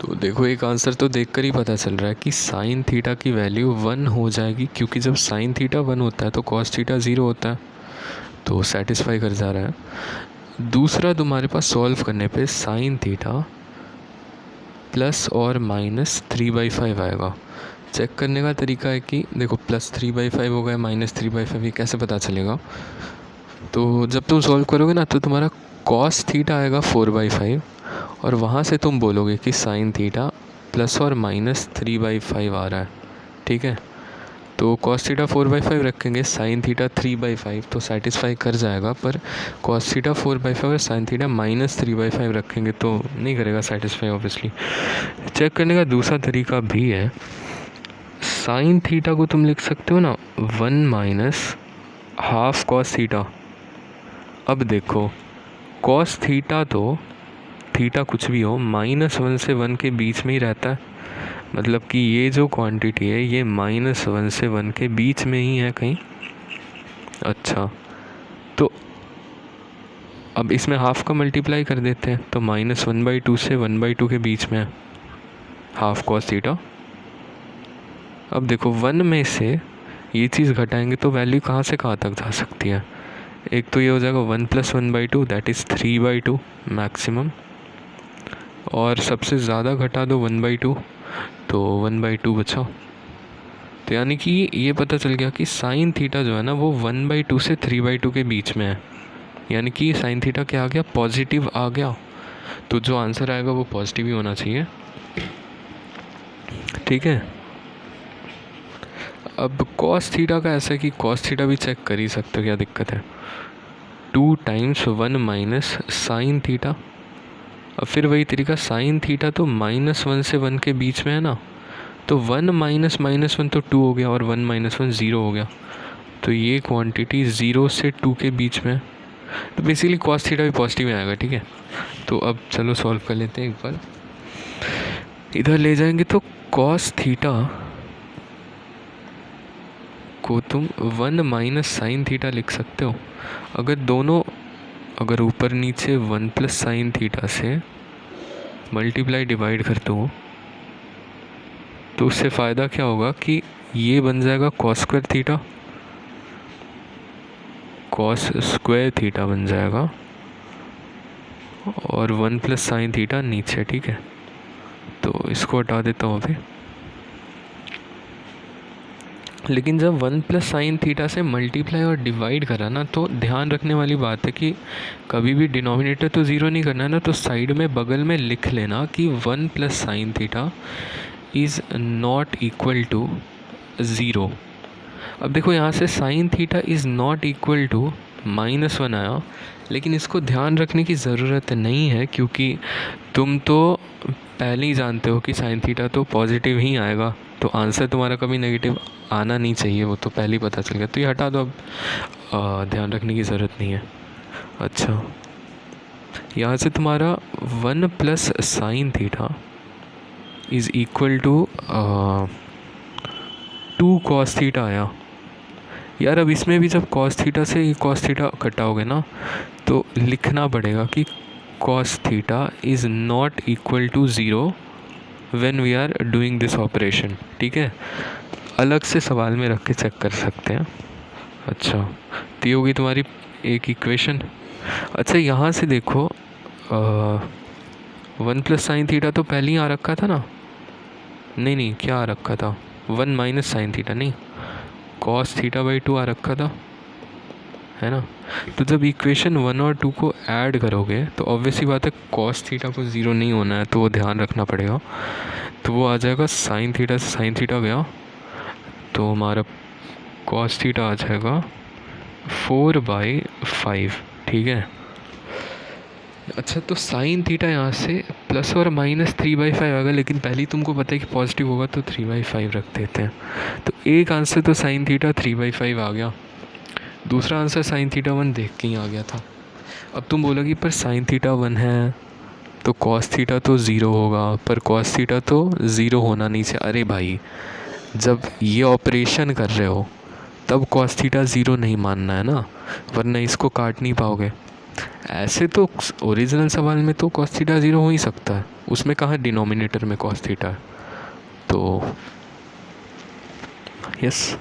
तो देखो एक आंसर तो देखकर ही पता चल रहा है कि साइन थीटा की वैल्यू 1 हो जाएगी, क्योंकि जब साइन थीटा 1 होता है तो कॉस थीटा 0 होता है, तो सेटिस्फाई कर जा रहा है। दूसरा तुम्हारे पास सॉल्व करने पे साइन थीटा प्लस और माइनस 3/5 आएगा। चेक करने का तरीका है कि देखो +3/5 हो गया, -3/5, ये कैसे पता चलेगा? तो जब तुम सॉल्व करोगे ना तो तुम्हारा कॉस थीटा आएगा 4/5 और वहाँ से तुम बोलोगे कि साइन थीटा प्लस और माइनस 3/5 आ रहा है। ठीक है, तो कॉस थीटा 4/5 रखेंगे, साइन थीटा 3/5, तो सेटिस्फाई कर जाएगा। पर कॉस थीटा 4/5 और साइन थीटा -3/5 रखेंगे तो नहीं करेगा सेटिस्फाई ऑब्वियसली। चेक करने का दूसरा तरीका भी है, साइन थीटा को तुम लिख सकते हो ना 1 माइनस हाफ कॉस थीटा। अब देखो कॉस थीटा तो थीटा कुछ भी हो -1 से 1 के बीच में ही रहता है, मतलब कि ये जो क्वांटिटी है ये -1 से 1 के बीच में ही है कहीं। अच्छा, तो अब इसमें हाफ का मल्टीप्लाई कर देते हैं, तो -1/2 से 1/2 के बीच में है हाफ कॉस थीटा। अब देखो 1 में से ये चीज़ घटाएंगे तो वैल्यू कहाँ से कहाँ तक जा सकती है? एक तो ये हो जाएगा 1 + 1/2 दैट इज़ 3/2 मैक्सिमम, और सबसे ज़्यादा घटा दो 1/2 तो 1/2 बचा। तो यानी कि ये पता चल गया कि साइन थीटा जो है ना वो 1/2 से 3/2 के बीच में है, यानी कि साइन थीटा क्या आ गया? पॉजिटिव आ गया। तो जो आंसर आएगा वो पॉजिटिव ही होना चाहिए। ठीक है, अब कॉस थीटा का ऐसा है कि कॉस थीटा भी चेक कर ही सकते हो, क्या दिक्कत है? 2 × 1 माइनस साइन थीटा। अब फिर वही तरीका, साइन थीटा तो -1 से 1 के बीच में है ना, तो 1 माइनस -1 तो 2 हो गया और 1 - 1 0 हो गया, तो ये क्वांटिटी 0 से 2 के बीच में है। तो बेसिकली कॉस थीटा भी पॉजिटिव में आएगा। ठीक है, तो अब चलो सॉल्व कर लेते हैं एक बार। इधर ले जाएंगे तो कॉस थीटा को तुम 1 माइनस साइन थीटा लिख सकते हो। अगर ऊपर नीचे 1 प्लस साइन थीटा से मल्टीप्लाई डिवाइड करते हो तो उससे फ़ायदा क्या होगा कि ये बन जाएगा cos square theta, cos square theta बन जाएगा, और 1 प्लस साइन थीटा नीचे। ठीक है, तो इसको हटा देता हूँ अभी। लेकिन जब 1 प्लस साइन थीटा से मल्टीप्लाई और डिवाइड करा ना, तो ध्यान रखने वाली बात है कि कभी भी डिनोमिनेटर तो ज़ीरो नहीं करना है ना, तो साइड में बगल में लिख लेना कि 1 plus sine theta is not equal to 0। अब देखो यहाँ से sine theta is not equal to -1 आया, लेकिन इसको ध्यान रखने की ज़रूरत नहीं है, क्योंकि तुम तो पहले ही जानते हो कि साइन थीटा तो पॉजिटिव ही आएगा, तो आंसर तुम्हारा कभी नेगेटिव आना नहीं चाहिए, वो तो पहले ही पता चल गया। तो ये हटा दो, अब ध्यान रखने की ज़रूरत नहीं है। अच्छा, यहाँ से तुम्हारा 1 plus sine theta is equal to 2 cos theta आया। यार अब इसमें भी जब कॉस थीटा से कॉस थीटा कटाओगे ना, तो लिखना पड़ेगा कि cos theta is not equal to 0 when we are doing this operation. ठीक है, अलग से सवाल में रख के चेक कर सकते हैं। अच्छा, तो ये होगी तुम्हारी एक इक्वेशन। अच्छा, यहाँ से देखो 1 प्लस साइन थीटा तो पहले ही आ रखा था ना, नहीं क्या आ रखा था? 1 माइनस साइन थीटा, नहीं कॉस थीटा/2 आ रखा था, है ना। तो जब इक्वेशन 1 और 2 को ऐड करोगे तो ऑब्वियसली बात है कॉस थीटा को 0 नहीं होना है, तो वो ध्यान रखना पड़ेगा। तो वो आ जाएगा साइन थीटा से साइन थीटा गया, तो हमारा कॉस थीटा आ जाएगा 4/5। ठीक है, अच्छा, तो साइन थीटा यहाँ से प्लस और माइनस 3/5 आएगा, लेकिन पहले ही तुमको पता है कि पॉजिटिव होगा तो 3/5 रख देते हैं। तो एक आंसर तो साइन थीटा 3/5 आ गया, दूसरा आंसर साइन थीटा 1 देख के ही आ गया था। अब तुम बोलोगी पर साइन थीटा 1 है तो कॉस थीटा तो 0 होगा, पर कॉस थीटा तो 0 होना नहीं चाहिए। अरे भाई, जब ये ऑपरेशन कर रहे हो तब कॉस थीटा 0 नहीं मानना है ना, वरना इसको काट नहीं पाओगे। ऐसे तो ओरिजिनल सवाल में तो cos थीटा 0 हो ही सकता है, उसमें कहाँ डिनोमिनेटर में cos थीटा है। तो यस